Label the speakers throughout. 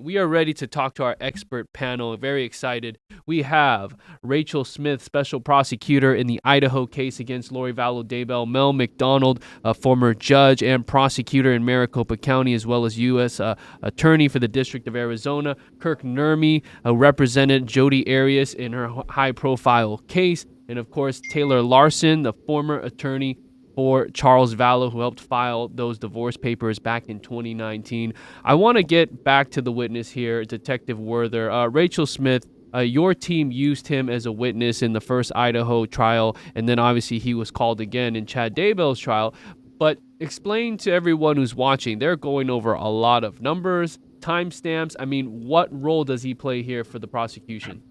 Speaker 1: we are ready to talk to our expert panel. Very excited. We have Rachel Smith, special prosecutor in the Idaho case against Lori Vallow Daybell, Mel McDonald, a former judge and prosecutor in Maricopa County, as well as U.S. Attorney for the District of Arizona, Kirk Nurmi, represented Jodi Arias in her high-profile case, and of course, Taylor Larson, the former attorney for Charles Vallow, who helped file those divorce papers back in 2019. I want to get back to the witness here, Detective Werther. Rachel Smith, your team used him as a witness in the first Idaho trial, and then obviously he was called again in Chad Daybell's trial. But explain to everyone who's watching, they're going over a lot of numbers, timestamps. I mean, what role does he play here for the prosecution?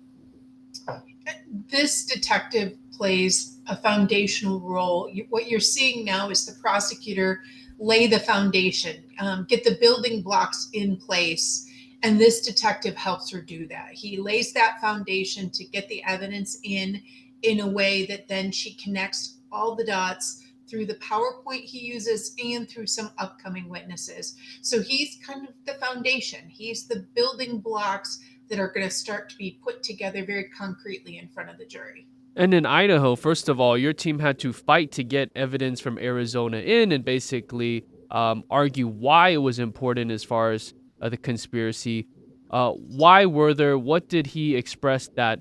Speaker 2: This detective plays a foundational role. What you're seeing now is the prosecutor lay the foundation, get the building blocks in place, and this detective helps her do that. He lays that foundation to get the evidence in a way that then she connects all the dots through the PowerPoint he uses and through some upcoming witnesses. So he's kind of the foundation. He's the building blocks that are going to start to be put together very concretely in front of the jury.
Speaker 1: And in Idaho, first of all, your team had to fight to get evidence from Arizona in and basically argue why it was important as far as the conspiracy. Why were there? What did he express that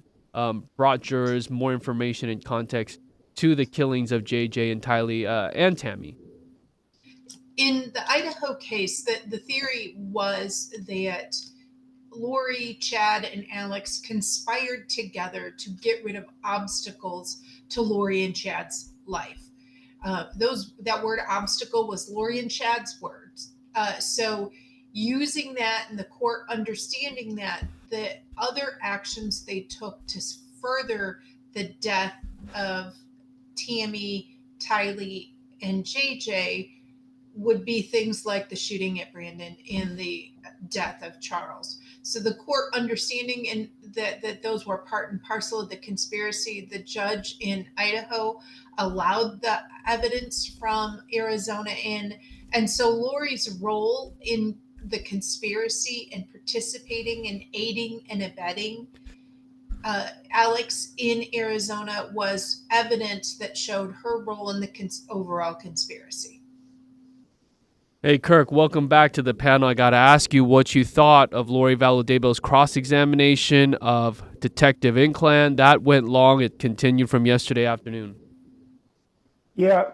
Speaker 1: brought jurors more information and context to the killings of JJ and Tylee and Tammy?
Speaker 2: In the Idaho case, the theory was that Lori, Chad, and Alex conspired together to get rid of obstacles to Lori and Chad's life. That word obstacle was Lori and Chad's words. So using that and the court understanding that the other actions they took to further the death of Tammy, Tylee, and JJ would be things like the shooting at Brandon and the death of Charles. So the court understanding and that those were part and parcel of the conspiracy, the judge in Idaho allowed the evidence from Arizona in. And so Lori's role in the conspiracy and participating and aiding and abetting Alex in Arizona was evidence that showed her role in the overall conspiracy.
Speaker 1: Hey, Kirk, welcome back to the panel. I got to ask you what you thought of Lori Vallow Daybell's cross-examination of Detective Inclan. That went long. It continued from yesterday afternoon.
Speaker 3: Yeah,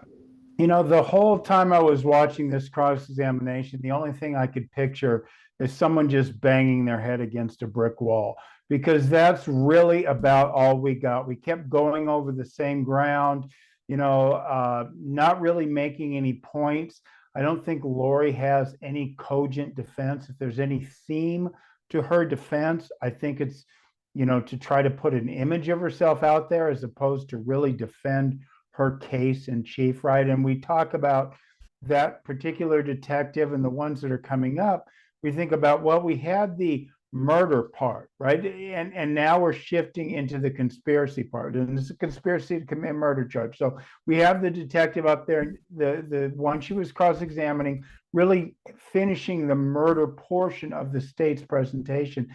Speaker 3: the whole time I was watching this cross-examination, the only thing I could picture is someone just banging their head against a brick wall, because that's really about all we got. We kept going over the same ground, not really making any points. I don't think Lori has any cogent defense. If there's any theme to her defense, I think it's, to try to put an image of herself out there as opposed to really defend her case in chief, right? And we talk about that particular detective and the ones that are coming up. We think about, well, we had the murder part, right? And now we're shifting into the conspiracy part, and it's a conspiracy to commit murder charge. So we have the detective up there, the one she was cross-examining, really finishing the murder portion of the state's presentation.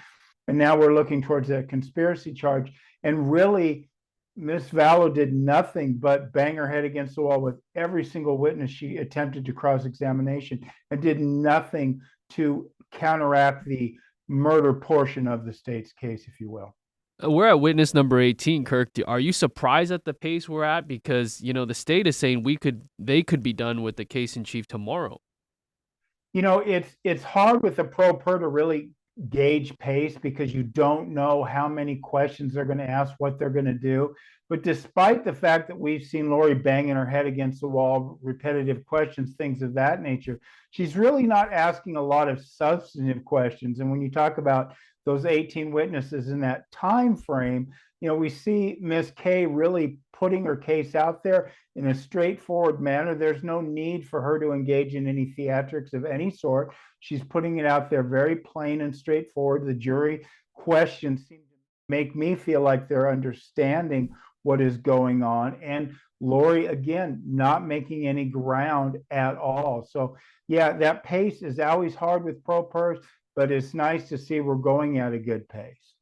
Speaker 3: And now we're looking towards that conspiracy charge. And really, Miss Vallow did nothing but bang her head against the wall with every single witness she attempted to cross-examination, and did nothing to counteract the murder portion of the state's case, if you will.
Speaker 1: We're at witness number 18, Kirk. Are you surprised at the pace we're at? Because, the state is saying they could be done with the case in chief tomorrow.
Speaker 3: It's hard with a pro per to really gauge pace, because you don't know how many questions they're going to ask, what they're going to do. But despite the fact that we've seen Lori banging her head against the wall, repetitive questions, things of that nature, she's really not asking a lot of substantive questions. And when you talk about those 18 witnesses in that time frame, we see Miss K really putting her case out there in a straightforward manner. There's no need for her to engage in any theatrics of any sort. She's putting it out there very plain and straightforward. The jury questions seem to make me feel like they're understanding what is going on. And Lori, again, not making any ground at all. So, yeah, that pace is always hard with pro pers. but it's nice to see we're going at a good pace.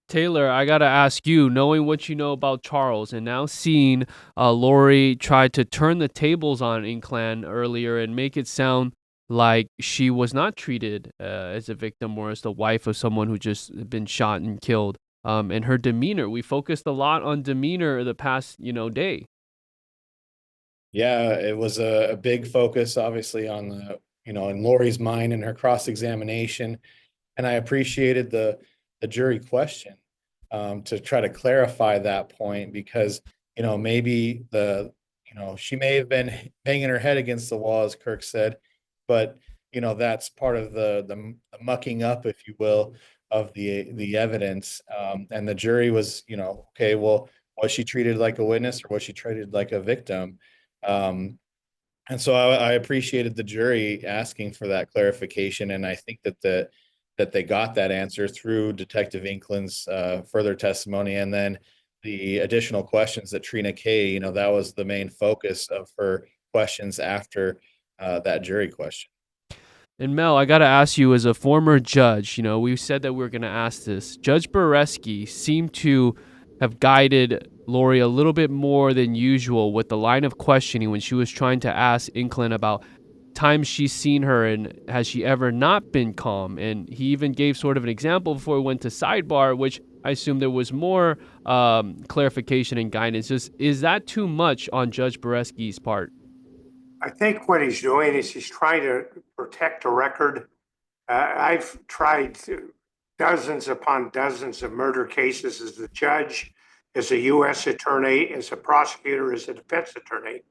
Speaker 1: Taylor, I gotta ask you, knowing what you know about Charles and now seeing Lori try to turn the tables on Inclan earlier and make it sound like she was not treated as a victim or as the wife of someone who just been shot and killed. And her demeanor, we focused a lot on demeanor the past, day.
Speaker 4: Yeah, it was a big focus, obviously, on in Lori's mind and her cross-examination. And I appreciated the jury question to try to clarify that point, because maybe she may have been banging her head against the wall, as Kirk said, but that's part of the mucking up, if you will, of the evidence. And the jury was, okay, well, was she treated like a witness or was she treated like a victim? And so I appreciated the jury asking for that clarification, and I think that they got that answer through Detective Inklin's further testimony, and then the additional questions that Trina Kay, that was the main focus of her questions after that jury question.
Speaker 1: And Mel, I got to ask you, as a former judge, we said that we were going to ask this. Judge Bereski seemed to have guided Lori a little bit more than usual with the line of questioning when she was trying to ask Inklin about times she's seen her and has she ever not been calm. And he even gave sort of an example before we went to sidebar, which I assume there was more clarification and guidance. Just, is that too much on Judge Bereski's part?
Speaker 5: I think what he's doing is he's trying to protect a record. I've tried dozens upon dozens of murder cases as a judge, as a U.S. attorney, as a prosecutor, as a defense attorney.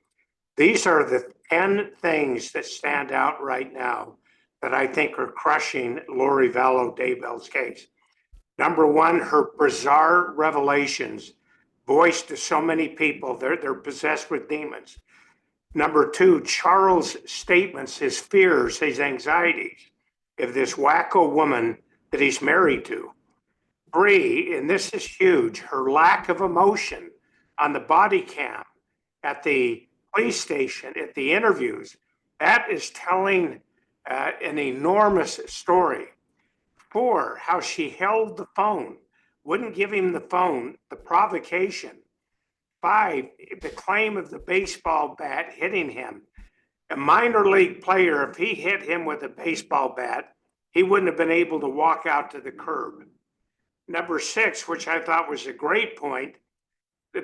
Speaker 5: These are the 10 things that stand out right now that I think are crushing Lori Vallow Daybell's case. Number one, her bizarre revelations voiced to so many people. They're possessed with demons. Number two, Charles' statements, his fears, his anxieties of this wacko woman that he's married to. Three, and this is huge, her lack of emotion on the body cam at the police station, at the interviews. That is telling an enormous story. Four, how she held the phone, wouldn't give him the phone, the provocation. Five, the claim of the baseball bat hitting him. A minor league player, if he hit him with a baseball bat, he wouldn't have been able to walk out to the curb. Number six, which I thought was a great point,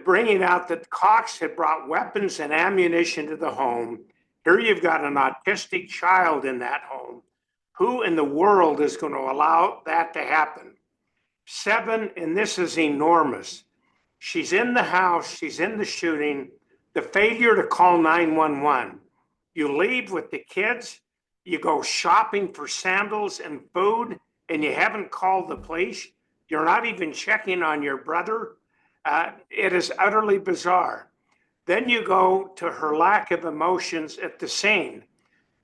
Speaker 5: bringing out that Cox had brought weapons and ammunition to the home. Here you've got an autistic child in that home. Who in the world is going to allow that to happen? Seven, and this is enormous. She's in the house, she's in the shooting, the failure to call 911. You leave with the kids, you go shopping for sandals and food, and you haven't called the police. You're not even checking on your brother. It is utterly bizarre. Then you go to her lack of emotions at the scene.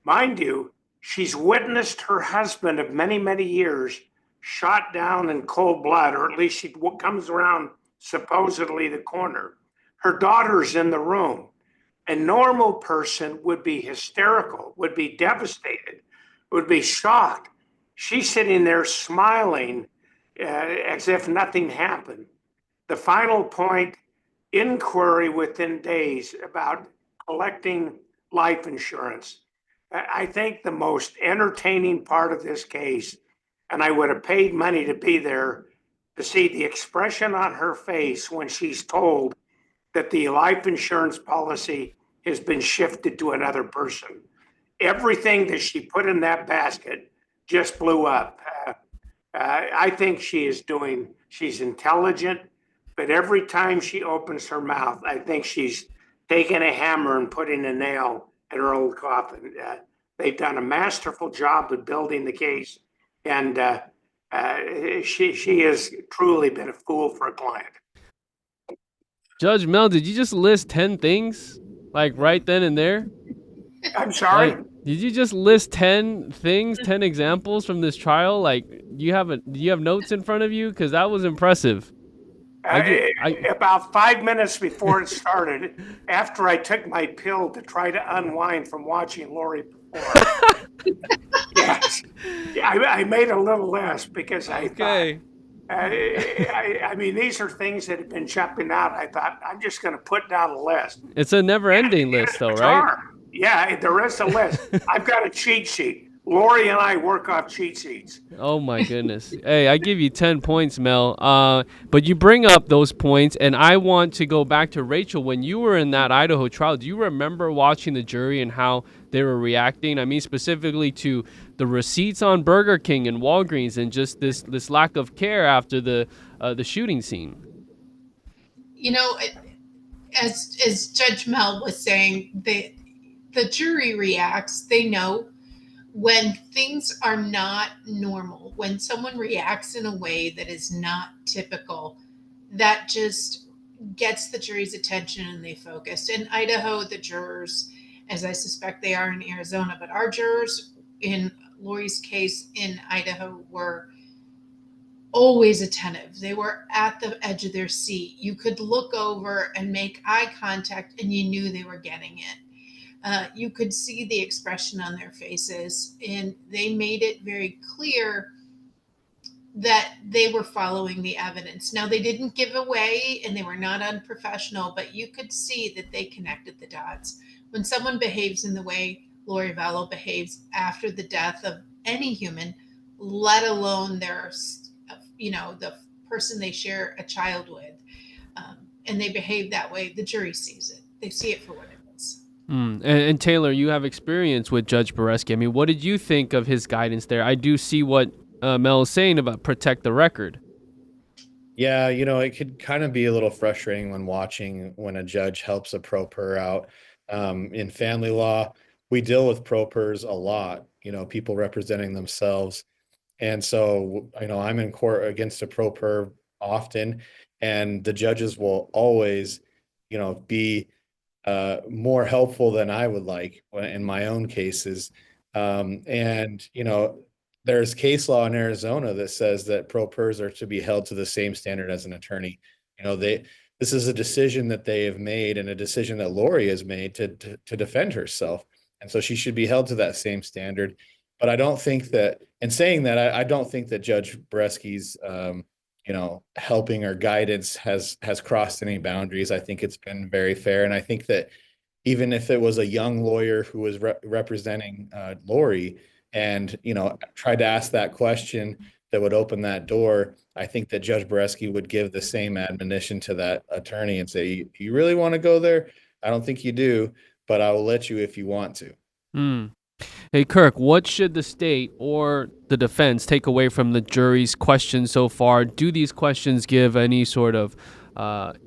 Speaker 5: Mind you, she's witnessed her husband of many, many years shot down in cold blood, or at least she comes around supposedly the corner. Her daughter's in the room. A normal person would be hysterical, would be devastated, would be shocked. She's sitting there smiling as if nothing happened. The final point, inquiry within days about collecting life insurance. I think the most entertaining part of this case, and I would have paid money to be there, to see the expression on her face when she's told that the life insurance policy has been shifted to another person. Everything that she put in that basket just blew up. I think she's intelligent, but every time she opens her mouth, I think she's taking a hammer and putting a nail in her old coffin. They've done a masterful job of building the case, and she has truly been a fool for a client.
Speaker 1: Judge Mel, did you just list 10 things, like right then and there?
Speaker 5: I'm sorry?
Speaker 1: Did you just list 10 things, 10 examples from this trial? Like, do you have notes in front of you? Because that was impressive.
Speaker 5: About 5 minutes before it started, after I took my pill to try to unwind from watching Lori Or yes, yeah, I made a little less because I thought,
Speaker 1: Okay.
Speaker 5: I mean, these are things that have been jumping out. I thought I'm just going to put down a list.
Speaker 1: It's a never-ending
Speaker 5: And
Speaker 1: list,
Speaker 5: it's
Speaker 1: though, right?
Speaker 5: bizarre. Yeah, there is a list. I've got a cheat sheet. Lori and I work off cheat sheets.
Speaker 1: Oh my goodness. Hey, I give you 10 points, Mel. But you bring up those points, and I want to go back to Rachel. When you were in that Idaho trial, do you remember watching the jury and how they were reacting? I mean, specifically to the receipts on Burger King and Walgreens, and just this lack of care after the shooting scene.
Speaker 2: You know, as Judge Mel was saying, the jury reacts. They know when things are not normal, when someone reacts in a way that is not typical, that just gets the jury's attention and they focus. In Idaho, the jurors, as I suspect they are in Arizona, but our jurors in Lori's case in Idaho were always attentive. They were at the edge of their seat. You could look over and make eye contact, and you knew they were getting it. You could see the expression on their faces, and they made it very clear that they were following the evidence. Now, they didn't give away and they were not unprofessional, but you could see that they connected the dots. When someone behaves in the way Lori Vallow behaves after the death of any human, let alone the person they share a child with, and they behave that way, the jury sees it. They see it for what it is.
Speaker 1: And Taylor, you have experience with Judge Boreski. I mean, what did you think of his guidance there? I do see what Mel is saying about protect the record.
Speaker 4: Yeah, it could kind of be a little frustrating when a judge helps a pro per out. In family law, we deal with pro pers a lot, people representing themselves. And so, I'm in court against a pro per often, and the judges will always, be more helpful than I would like in my own cases. And, there's case law in Arizona that says that pro pers are to be held to the same standard as an attorney. This is a decision that they have made and a decision that Lori has made to defend herself. And so she should be held to that same standard. But I don't think that, in saying that, I don't think that Judge Boreski's, helping or guidance has crossed any boundaries. I think it's been very fair. And I think that even if it was a young lawyer who was representing Lori and, tried to ask that question that would open that door, I think that Judge Boreski would give the same admonition to that attorney and say, you really want to go there? I don't think you do, but I will let you if you want to.
Speaker 1: Hey, Kirk, what should the state or the defense take away from the jury's questions so far? Do these questions give any sort of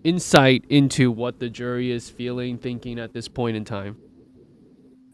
Speaker 1: insight into what the jury is feeling, thinking at this point in time?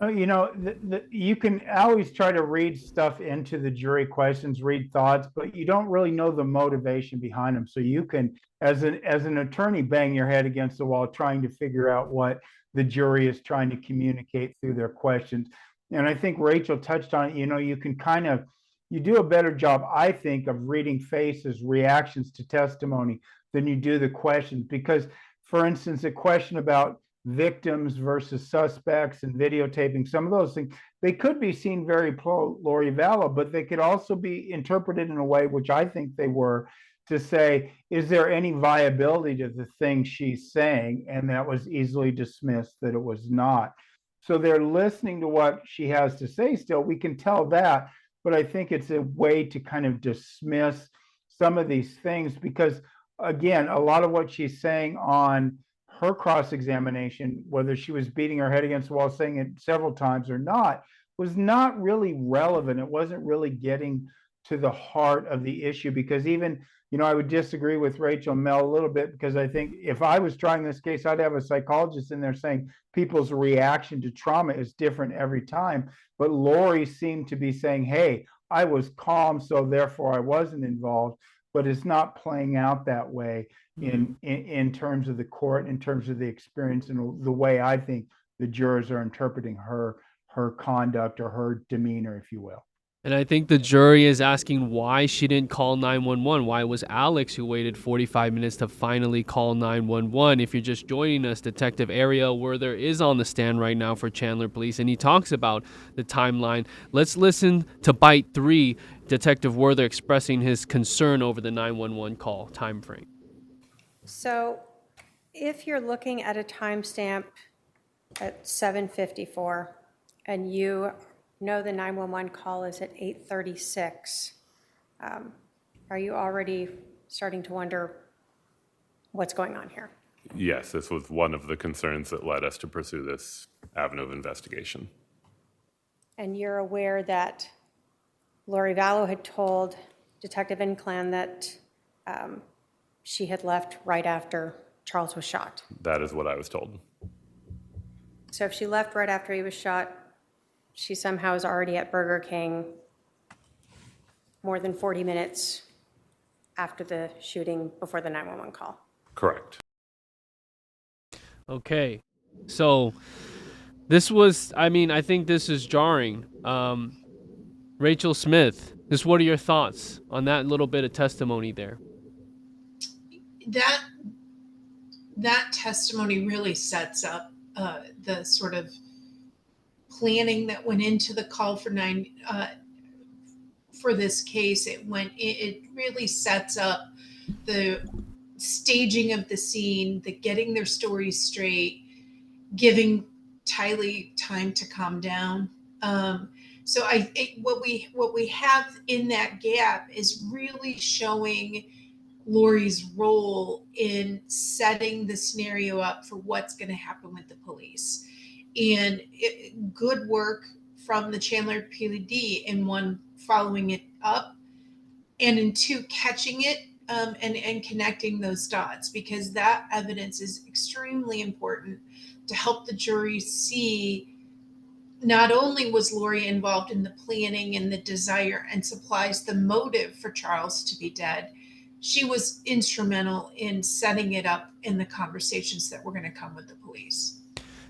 Speaker 3: You can always try to read stuff into the jury questions, read thoughts, but you don't really know the motivation behind them. So you can, as an attorney, bang your head against the wall trying to figure out what the jury is trying to communicate through their questions. And I think Rachel touched on it. You can you do a better job, I think, of reading faces, reactions to testimony than you do the questions. Because, for instance, a question about victims versus suspects and videotaping, some of those things, they could be seen very pro Lori Vallow, but they could also be interpreted in a way, which I think they were, to say, is there any viability to the thing she's saying? And that was easily dismissed, that it was not. So they're listening to what she has to say still. We can tell that, but I think it's a way to kind of dismiss some of these things because, again, a lot of what she's saying on her cross-examination, whether she was beating her head against the wall, saying it several times or not, was not really relevant. It wasn't really getting to the heart of the issue because even, I would disagree with Rachel and Mel a little bit because I think if I was trying this case, I'd have a psychologist in there saying people's reaction to trauma is different every time. But Lori seemed to be saying, hey, I was calm, so therefore I wasn't involved. But it's not playing out that way in terms of the court, in terms of the experience and the way I think the jurors are interpreting her conduct or her demeanor, if you will.
Speaker 1: And I think the jury is asking why she didn't call 911. Why it was Alex who waited 45 minutes to finally call 911? If you're just joining us, Detective Ariel Werther is on the stand right now for Chandler Police, and he talks about the timeline. Let's listen to bite 3, Detective Werther expressing his concern over the 911 call time frame.
Speaker 6: So if you're looking at a timestamp at 7:54 and you know the 911 call is at 8:36, are you already starting to wonder what's going on here?
Speaker 7: Yes, this was one of the concerns that led us to pursue this avenue of investigation.
Speaker 6: And you're aware that Lori Vallow had told Detective Inclan that she had left right after Charles was shot.
Speaker 7: That is what I was told.
Speaker 6: So if she left right after he was shot, she somehow is already at Burger King more than 40 minutes after the shooting, before the 911 call.
Speaker 7: Correct.
Speaker 1: Okay, so this was, I think this is jarring. Rachel Smith, what are your thoughts on that little bit of testimony there?
Speaker 2: That testimony really sets up the sort of planning that went into the call for this case. It really sets up the staging of the scene, the getting their stories straight, giving Tylee time to calm down. So what we have in that gap is really showing Lori's role in setting the scenario up for what's going to happen with the police. And good work from the Chandler PD in 1, following it up, and in 2, catching it and connecting those dots, because that evidence is extremely important to help the jury see not only was Lori involved in the planning and the desire and supplies the motive for Charles to be dead, she was instrumental in setting it up in the conversations that were going to come with the police.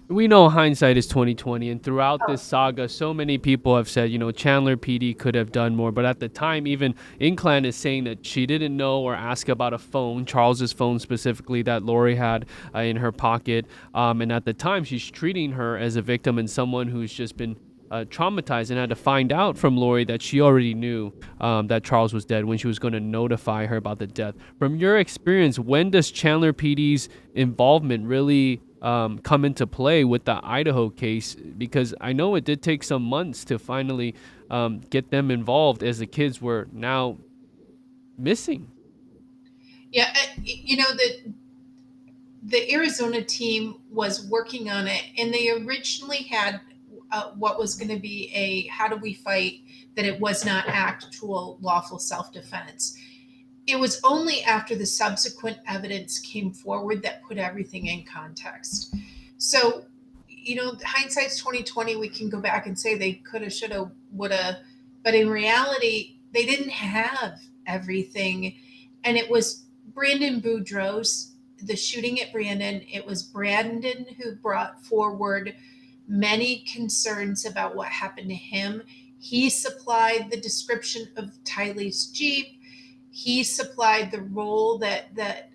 Speaker 1: We know hindsight is 2020, and throughout this saga, so many people have said, Chandler PD could have done more. But at the time, even Inclan is saying that she didn't know or ask about a phone, Charles's phone specifically, that Lori had in her pocket. And at the time, she's treating her as a victim and someone who's just been traumatized, and had to find out from Lori that she already knew that Charles was dead when she was going to notify her about the death. From your experience, when does Chandler PD's involvement really come into play with the Idaho case? Because I know it did take some months to finally get them involved, as the kids were now missing.
Speaker 2: Yeah, the Arizona team was working on it, and they originally had what was going to be a how do we fight that it was not actual lawful self-defense. It was only after the subsequent evidence came forward that put everything in context. So, hindsight's 2020. We can go back and say they coulda, shoulda, woulda, but in reality, they didn't have everything. And it was Brandon Boudreaux's, the shooting at Brandon. It was Brandon who brought forward many concerns about what happened to him. He supplied the description of Tylee's Jeep. He supplied the role that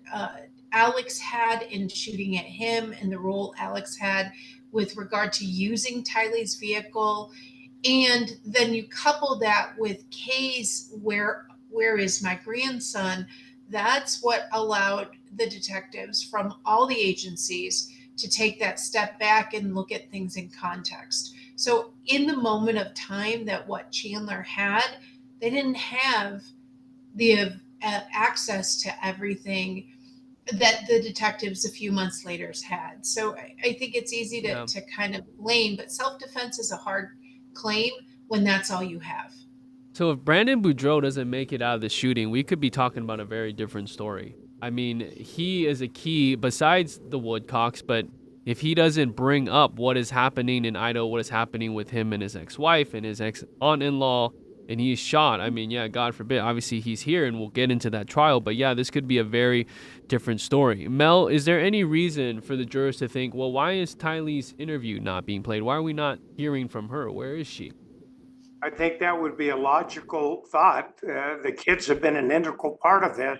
Speaker 2: Alex had in shooting at him, and the role Alex had with regard to using Tylee's vehicle. And then you couple that with Kay's where is my grandson? That's what allowed the detectives from all the agencies to take that step back and look at things in context. So in the moment of time that what Chandler had, they didn't have the access to everything that the detectives a few months later had. So I think it's easy to kind of blame, but self-defense is a hard claim when that's all you have.
Speaker 1: So if Brandon Boudreaux doesn't make it out of the shooting, we could be talking about a very different story. I mean, he is a key besides the Woodcocks, but if he doesn't bring up what is happening in Idaho, what is happening with him and his ex-wife and his ex-aunt-in-law, and he's shot, God forbid, obviously he's here and we'll get into that trial, but this could be a very different story. Mel, is there any reason for the jurors to think, well, why is Tylee's interview not being played? Why are we not hearing from her? Where is she?
Speaker 5: I think that would be a logical thought. The kids have been an integral part of this.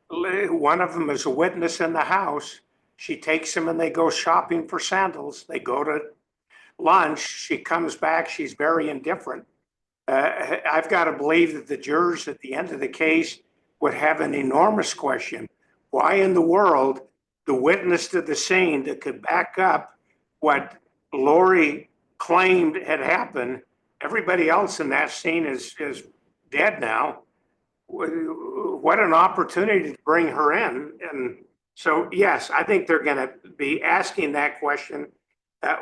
Speaker 5: One of them is a witness in the house. She takes them and they go shopping for sandals. They go to lunch. She comes back. She's very indifferent. I've got to believe that the jurors at the end of the case would have an enormous question. Why in the world the witness to the scene that could back up what Lori claimed had happened, everybody else in that scene is dead now. What an opportunity to bring her in. And so, yes, I think they're going to be asking that question.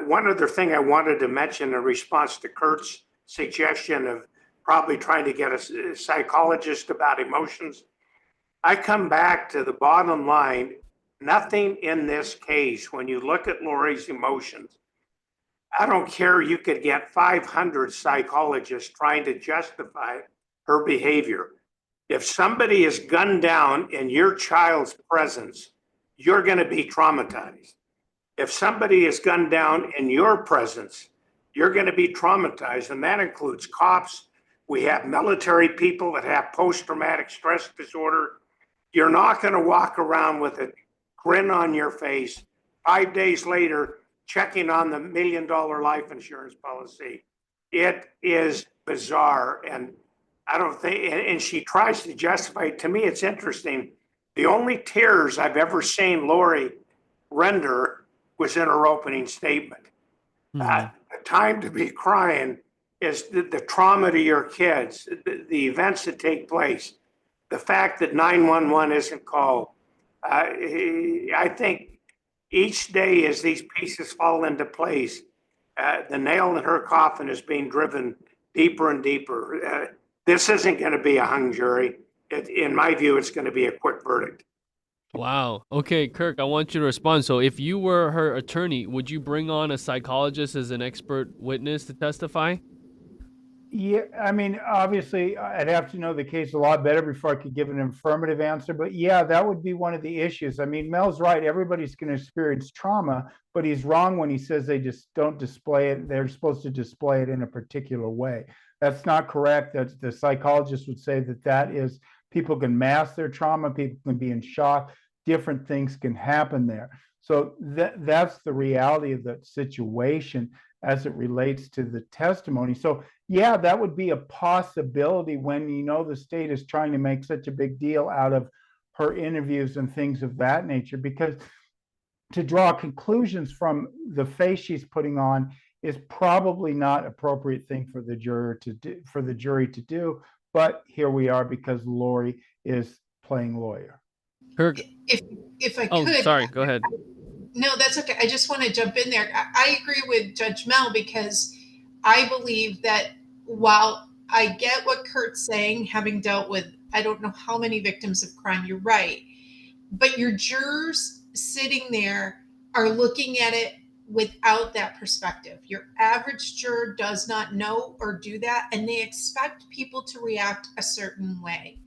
Speaker 5: One other thing I wanted to mention in response to Kurt's suggestion of probably trying to get a psychologist about emotions, I come back to the bottom line. Nothing in this case, when you look at Lori's emotions, I don't care, you could get 500 psychologists trying to justify her behavior. If somebody is gunned down in your child's presence, you're going to be traumatized. If somebody is gunned down in your presence, you're going to be traumatized. And that includes cops. We have military people that have post-traumatic stress disorder. You're not going to walk around with a grin on your face 5 days later checking on the $1 million life insurance policy. It is bizarre. And I don't think, and she tries to justify it. To me, it's interesting. The only tears I've ever seen Lori render was in her opening statement. The time to be crying is the trauma to your kids, the events that take place, the fact that 911 isn't called. I think each day as these pieces fall into place, the nail in her coffin is being driven deeper and deeper. This isn't going to be a hung jury. In my view, it's going to be a quick verdict.
Speaker 1: Wow. Okay, Kirk, I want you to respond. So if you were her attorney, would you bring on a psychologist as an expert witness to testify?
Speaker 3: Yeah, I mean, obviously, I'd have to know the case a lot better before I could give an affirmative answer. But yeah, that would be one of the issues. I mean, Mel's right. Everybody's going to experience trauma, but he's wrong when he says they just don't display it. They're supposed to display it in a particular way. That's not correct. That's, the psychologist would say that is, people can mask their trauma, people can be in shock, different things can happen there. So that's the reality of that situation as it relates to the testimony. So yeah, that would be a possibility when, you know, the state is trying to make such a big deal out of her interviews and things of that nature, because to draw conclusions from the face she's putting on is probably not appropriate thing for the jury to do. But here we are because Lori is playing lawyer.
Speaker 1: Kirk,
Speaker 2: If I
Speaker 1: oh,
Speaker 2: could.
Speaker 1: sorry, go ahead.
Speaker 2: No, that's okay. I just want to jump in there. I agree with Judge Mel, because I believe that while I get what Kurt's saying, having dealt with I don't know how many victims of crime, you're right. But your jurors sitting there are looking at it without that perspective. Your average juror does not know or do that, and they expect people to react a certain way.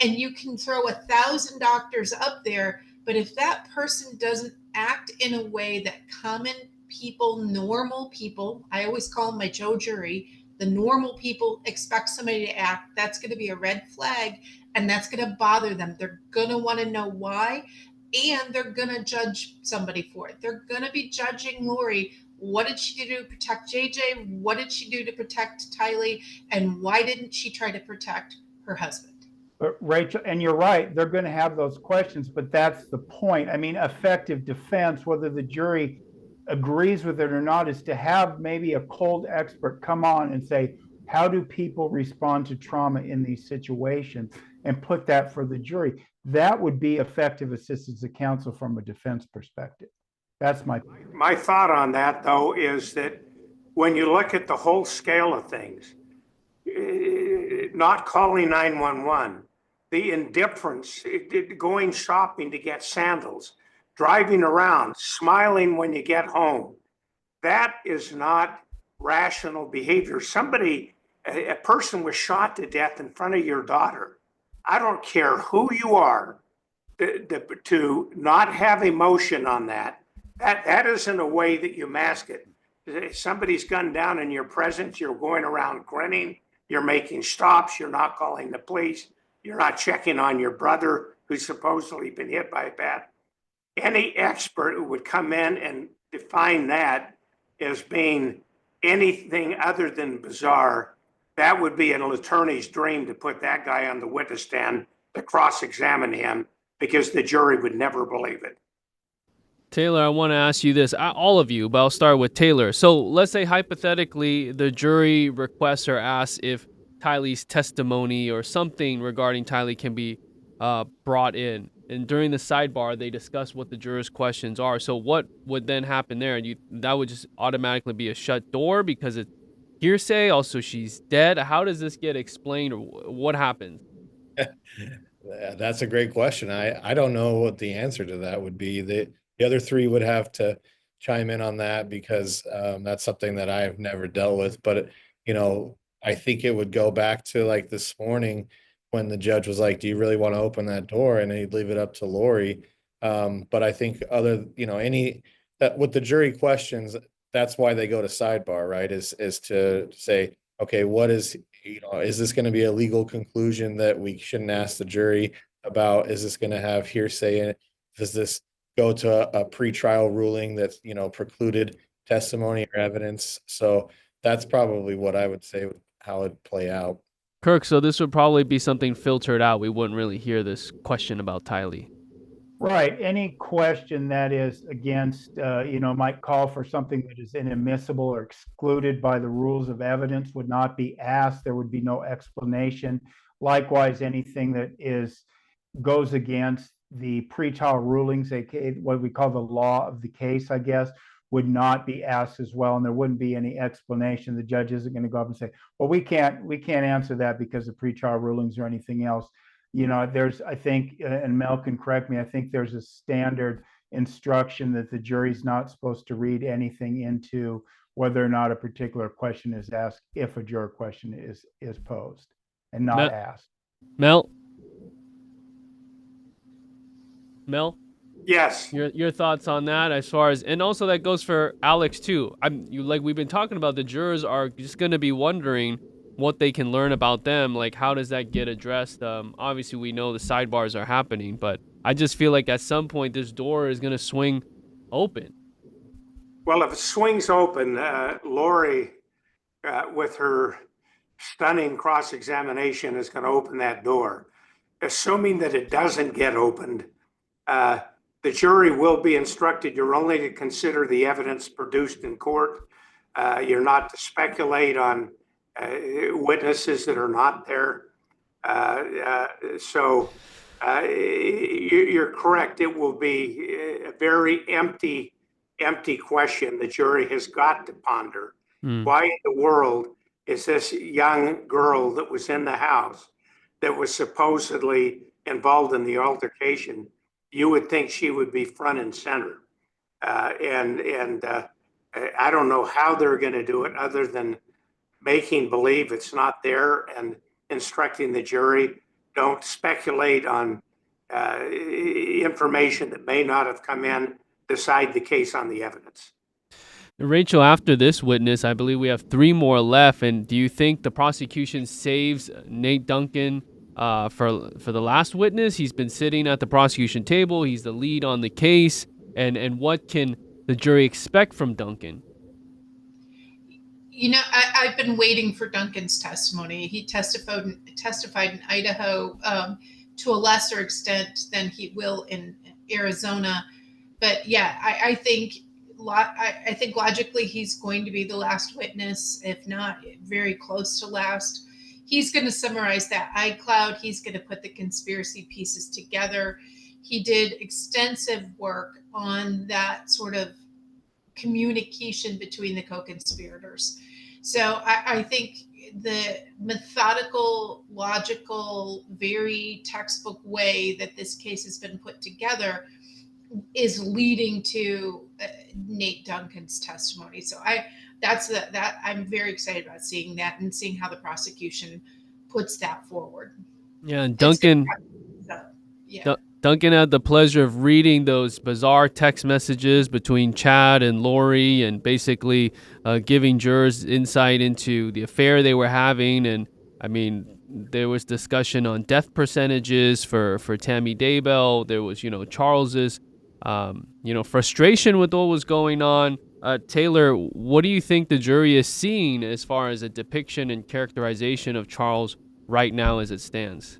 Speaker 2: And you can throw 1,000 doctors up there, but if that person doesn't act in a way that common people, normal people, I always call them my Joe jury, the normal people expect somebody to act, that's going to be a red flag, and that's going to bother them. They're going to want to know why, and they're going to judge somebody for it. They're going to be judging Lori. What did she do to protect JJ? What did she do to protect Tylee? And why didn't she try to protect her husband?
Speaker 3: But Rachel, and you're right, they're going to have those questions, but that's the point. I mean, effective defense, whether the jury agrees with it or not, is to have maybe a cold expert come on and say, how do people respond to trauma in these situations, and put that for the jury. That would be effective assistance of counsel from a defense perspective. That's
Speaker 5: my thought on that, though, is that when you look at the whole scale of things, not calling 911, the indifference, going shopping to get sandals, driving around, smiling when you get home, that is not rational behavior. A person was shot to death in front of your daughter. I don't care who you are, to not have emotion on that isn't a way that you mask it. somebody's gunned down in your presence, you're going around grinning, you're making stops, you're not calling the police, you're not checking on your brother who's supposedly been hit by a bat. Any expert who would come in and define that as being anything other than bizarre, that would be an attorney's dream to put that guy on the witness stand to cross-examine him, because the jury would never believe it.
Speaker 1: Taylor, I want to ask you this, all of you, but I'll start with Taylor. So let's say hypothetically the jury requests or asks if Tylee's testimony or something regarding Tylee can be brought in. And during the sidebar, they discuss what the jurors' questions are. So what would then happen there? And that would just automatically be a shut door because it's hearsay. Also, she's dead. How does this get explained, or what happens?
Speaker 4: That's a great question. I don't know what the answer to that would be. The other three would have to chime in on that, because that's something that I've never dealt with. But, I think it would go back to like this morning when the judge was like, do you really want to open that door? And he'd leave it up to Lori. But I think with the jury questions, that's why they go to sidebar, right? Is to say, okay, what is this going to be a legal conclusion that we shouldn't ask the jury about? Is this going to have hearsay in it? Does this go to a pretrial ruling that's, precluded testimony or evidence? So that's probably what I would say, how it'd play out.
Speaker 1: Kirk, so this would probably be something filtered out. We wouldn't really hear this question about Tylee.
Speaker 3: Right. Any question that is against, might call for something that is inadmissible or excluded by the rules of evidence would not be asked. There would be no explanation. Likewise, anything that goes against the pretrial rulings, what we call the law of the case, I guess, would not be asked as well, and there wouldn't be any explanation. The judge isn't going to go up and say, well, we can't answer that because of pretrial rulings or anything else. There's, I think, and Mel can correct me, I think there's a standard instruction that the jury's not supposed to read anything into whether or not a particular question is asked if a juror question is posed and not asked.
Speaker 1: Mel?
Speaker 5: Yes.
Speaker 1: Your thoughts on that, as far as, and also that goes for Alex too. Like we've been talking about, the jurors are just going to be wondering what they can learn about them. Like, how does that get addressed? Obviously, we know the sidebars are happening, but I just feel like at some point this door is going to swing open.
Speaker 5: Well, if it swings open, Lori, with her stunning cross-examination, is going to open that door. Assuming that it doesn't get opened, the jury will be instructed you're only to consider the evidence produced in court. You're not to speculate on witnesses that are not there. So you're correct. It will be a very empty question the jury has got to ponder. Why in the world is this young girl that was in the house, that was supposedly involved in the altercation, you would think she would be front and center. And I don't know how they're going to do it other than making believe it's not there and instructing the jury, don't speculate on information that may not have come in, decide the case on the evidence.
Speaker 1: Rachel, after this witness, I believe we have 3 more left. And do you think the prosecution saves Nate Duncan for the last witness? He's been sitting at the prosecution table. He's the lead on the case. And what can the jury expect from Duncan?
Speaker 2: I've been waiting for Duncan's testimony. He testified in Idaho to a lesser extent than he will in Arizona. But yeah, I think logically he's going to be the last witness, if not very close to last. He's going to summarize that iCloud. He's going to put the conspiracy pieces together. He did extensive work on that sort of communication between the co-conspirators. So I think the methodical, logical, very textbook way that this case has been put together is leading to Nate Duncan's testimony. So I'm very excited about seeing that and seeing how the prosecution puts that forward.
Speaker 1: Yeah, and Duncan Duncan had the pleasure of reading those bizarre text messages between Chad and Lori, and basically giving jurors insight into the affair they were having. And I mean, there was discussion on death percentages for Tammy Daybell. There was, Charles's, frustration with what was going on. Taylor, what do you think the jury is seeing as far as a depiction and characterization of Charles right now as it stands?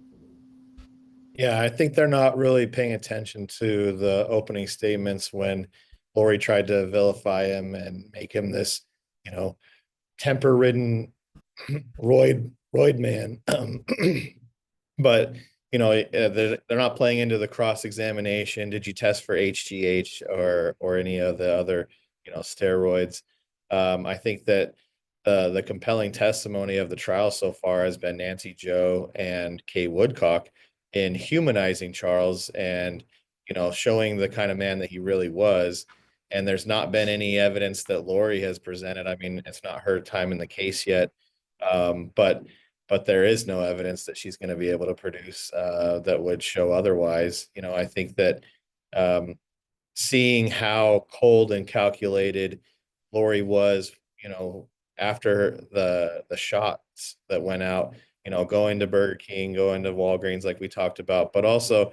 Speaker 4: Yeah, I think they're not really paying attention to the opening statements when Lori tried to vilify him and make him this, temper-ridden roid man. But they're not playing into the cross-examination. Did you test for HGH or any of the other steroids? I think that the compelling testimony of the trial so far has been Nancy Joe and Kay Woodcock in humanizing Charles and showing the kind of man that he really was. And there's not been any evidence that Lori has presented. I mean, it's not her time in the case yet, but there is no evidence that she's going to be able to produce that would show otherwise. I think that seeing how cold and calculated Lori was, after the shots that went out, going to Burger King, going to Walgreens, like we talked about, but also,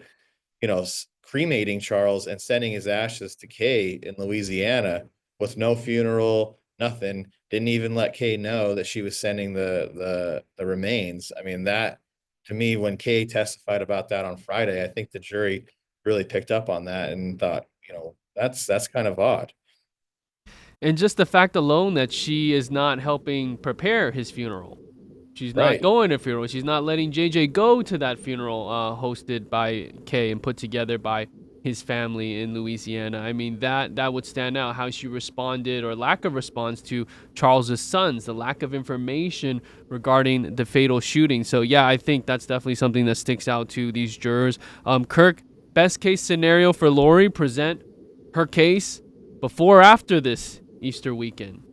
Speaker 4: cremating Charles and sending his ashes to Kay in Louisiana with no funeral, nothing. Didn't even let Kay know that she was sending the remains. I mean, that to me, when Kay testified about that on Friday, I think the jury really picked up on that and thought, that's kind of odd.
Speaker 1: And just the fact alone that she is not helping prepare his funeral. She's not
Speaker 4: Right.
Speaker 1: going to funeral. She's not letting JJ go to that funeral hosted by Kay and put together by his family in Louisiana. I mean, that would stand out, how she responded or lack of response to Charles's sons, the lack of information regarding the fatal shooting. So, yeah, I think that's definitely something that sticks out to these jurors. Kirk, best case scenario for Lori, present her case before or after this Easter weekend?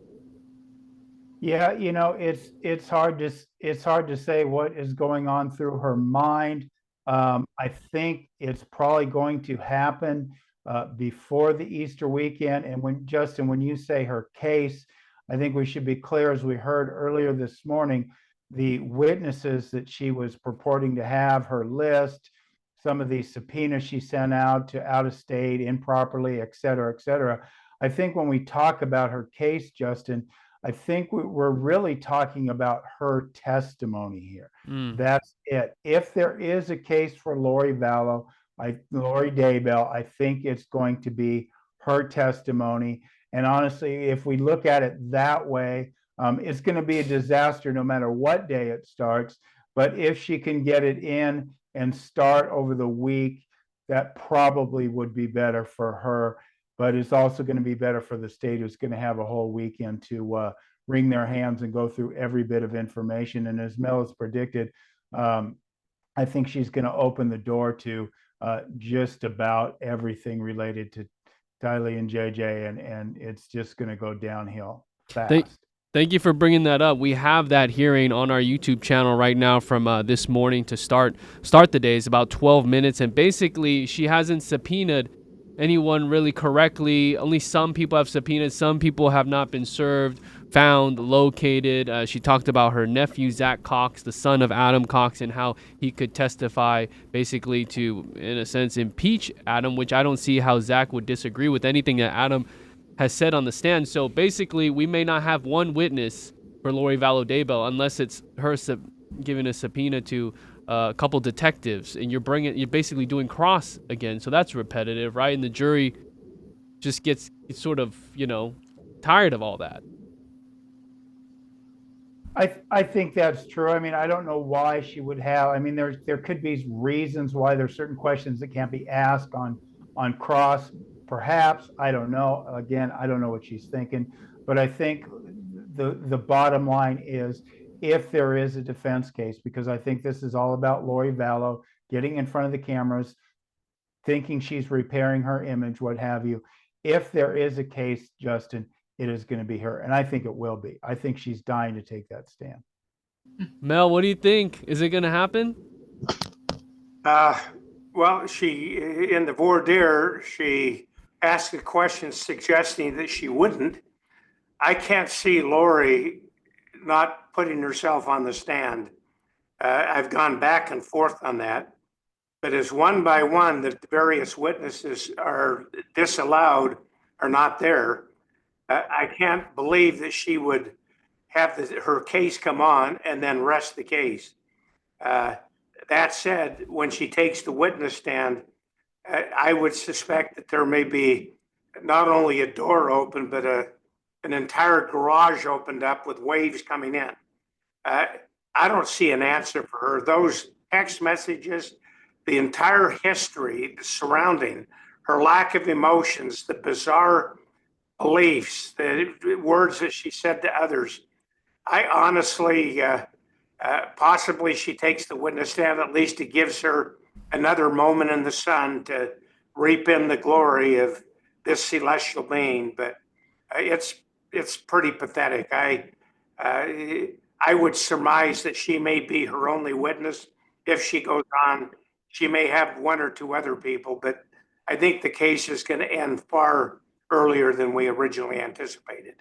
Speaker 3: Yeah, it's hard to say what is going on through her mind. I think it's probably going to happen before the Easter weekend. And when you say her case, I think we should be clear, as we heard earlier this morning, the witnesses that she was purporting to have, her list, some of the subpoenas she sent out to out of state improperly, et cetera, et cetera. I think when we talk about her case, Justin, I think we're really talking about her testimony here. That's it. If there is a case for Lori Daybell, I think it's going to be her testimony. And honestly, if we look at it that way, it's going to be a disaster no matter what day it starts. But if she can get it in and start over the week, that probably would be better for her. But it's also going to be better for the state, who's going to have a whole weekend to wring their hands and go through every bit of information. And as Mel has predicted, I think she's going to open the door to just about everything related to Tylee and JJ, and it's just going to go downhill fast.
Speaker 1: Thank you for bringing that up. We have that hearing on our YouTube channel right now from this morning to start the day. It's about 12 minutes, and basically she hasn't subpoenaed anyone really correctly. Only some people have subpoenaed. Some people have not been served, found, located. She talked about her nephew, Zach Cox, the son of Adam Cox, and how he could testify basically to, in a sense, impeach Adam, which I don't see how Zach would disagree with anything that Adam has said on the stand. So basically, we may not have one witness for Lori Vallow Daybell unless it's her giving a subpoena to a couple detectives, and you're basically doing cross again. So that's repetitive, right? And the jury just gets sort of, tired of all that.
Speaker 3: I think that's true. I mean, I don't know why she would have. I mean, there could be reasons why there's certain questions that can't be asked on cross. Perhaps, I don't know. Again, I don't know what she's thinking, but I think the bottom line is, if there is a defense case, because I think this is all about Lori Vallow getting in front of the cameras, thinking she's repairing her image, what have you. If there is a case, Justin, it is going to be her. And I think it will be. I think she's dying to take that stand.
Speaker 1: Mel, what do you think? Is it going to happen?
Speaker 5: Well, in the voir dire, she asked a question suggesting that she wouldn't. I can't see Lori not putting herself on the stand. I've gone back and forth on that. But as one by one, the various witnesses are disallowed or not there, I can't believe that she would have her case come on and then rest the case. That said, when she takes the witness stand, I would suspect that there may be not only a door open, but an entire garage opened up with waves coming in. I don't see an answer for her. Those text messages, the entire history surrounding her lack of emotions, the bizarre beliefs, the words that she said to others. I honestly, possibly she takes the witness stand, at least it gives her another moment in the sun to reap in the glory of this celestial being. But it's pretty pathetic. I would surmise that she may be her only witness. If she goes on, she may have one or two other people, but I think the case is going to end far earlier than we originally anticipated.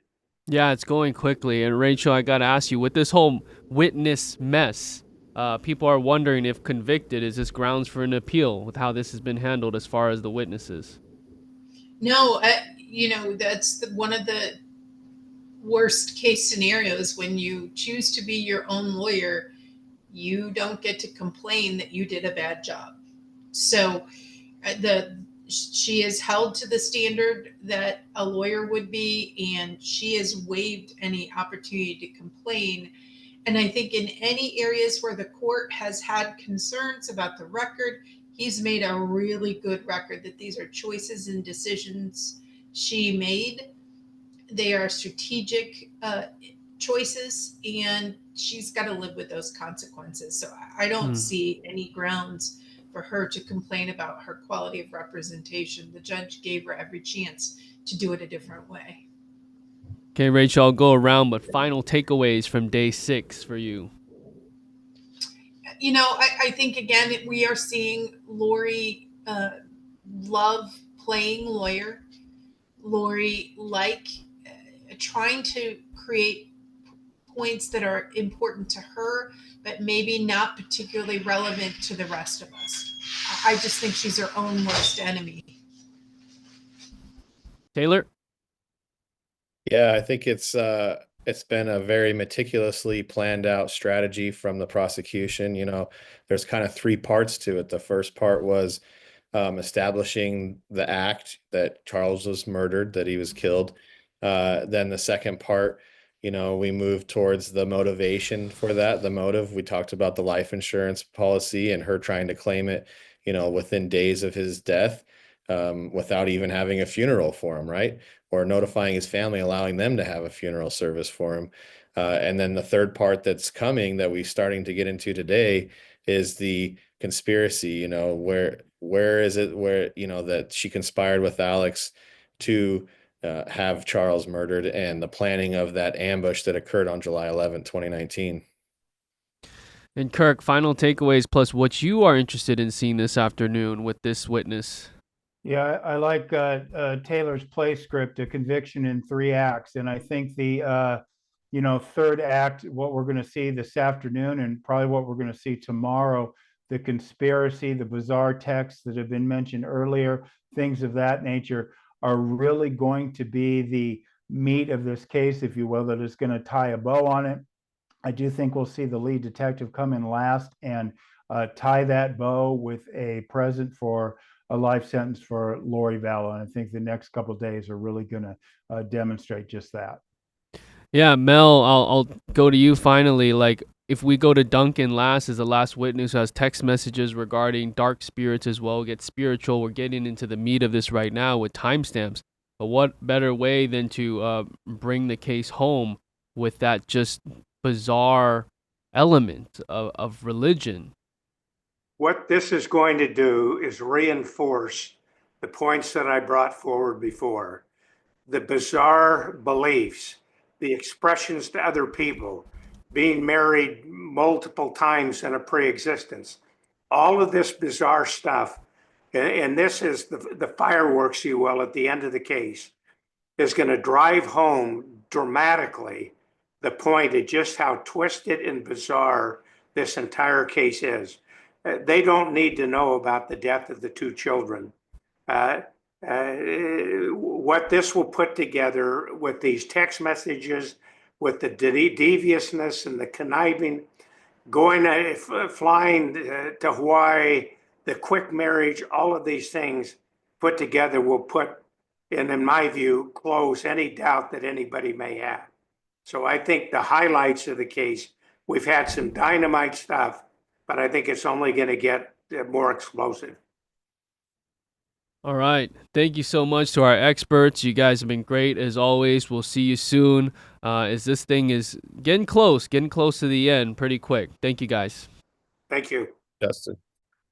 Speaker 1: Yeah, it's going quickly. And Rachel, I got to ask you, with this whole witness mess, people are wondering if convicted, is this grounds for an appeal with how this has been handled as far as the witnesses?
Speaker 2: No, that's one of the worst case scenarios. When you choose to be your own lawyer, you don't get to complain that you did a bad job. So she is held to the standard that a lawyer would be, and she has waived any opportunity to complain. And I think in any areas where the court has had concerns about the record, he's made a really good record that these are choices and decisions she made. They are strategic choices, and she's got to live with those consequences. So I don't see any grounds for her to complain about her quality of representation. The judge gave her every chance to do it a different way.
Speaker 1: Okay, Rachel, I'll go around, but final takeaways from day 6 for you.
Speaker 2: I think, again, we are seeing Lori love playing lawyer. Lori trying to create points that are important to her, but maybe not particularly relevant to the rest of us. I just think she's her own worst enemy.
Speaker 1: Taylor?
Speaker 4: Yeah, I think it's been a very meticulously planned out strategy from the prosecution. There's kind of 3 parts to it. The first part was establishing the act that Charles was murdered, that he was killed. Then the second part, we moved towards the motivation for that, the motive. We talked about the life insurance policy and her trying to claim it, within days of his death, without even having a funeral for him, right? Or notifying his family, allowing them to have a funeral service for him. And then the third part that's coming that we're starting to get into today is the conspiracy, where is it where, that she conspired with Alex to have Charles murdered, and the planning of that ambush that occurred on July 11th, 2019.
Speaker 1: And Kirk, final takeaways plus what you are interested in seeing this afternoon with this witness.
Speaker 3: Yeah, I like Taylor's play script, a conviction in 3 acts. And I think the, third act, what we're going to see this afternoon and probably what we're going to see tomorrow, the conspiracy, the bizarre texts that have been mentioned earlier, things of that nature are really going to be the meat of this case, if you will, that is going to tie a bow on it. I do think we'll see the lead detective come in last and tie that bow with a present for a life sentence for Lori Vallow. And I think the next couple of days are really going to demonstrate just that.
Speaker 1: Yeah, Mel, I'll go to you finally. Like, if we go to Duncan last as the last witness who has text messages regarding dark spirits as well, get spiritual. We're getting into the meat of this right now with timestamps. But what better way than to bring the case home with that just bizarre element of religion?
Speaker 5: What this is going to do is reinforce the points that I brought forward before. The bizarre beliefs, the expressions to other people, being married multiple times in a pre-existence. All of this bizarre stuff And this is the fireworks, you will, at the end of the case, is going to drive home dramatically the point of just how twisted and bizarre this entire case is. They don't need to know about the death of the two children. What this will put together with these text messages, with the deviousness and the conniving, flying to Hawaii, the quick marriage, all of these things put together will put, and in my view, close any doubt that anybody may have. So I think the highlights of the case, we've had some dynamite stuff, but I think it's only going to get more explosive.
Speaker 1: All right. Thank you so much to our experts. You guys have been great as always. We'll see you soon. As this thing is getting close to the end pretty quick. Thank you guys.
Speaker 5: Thank you.
Speaker 4: Justin.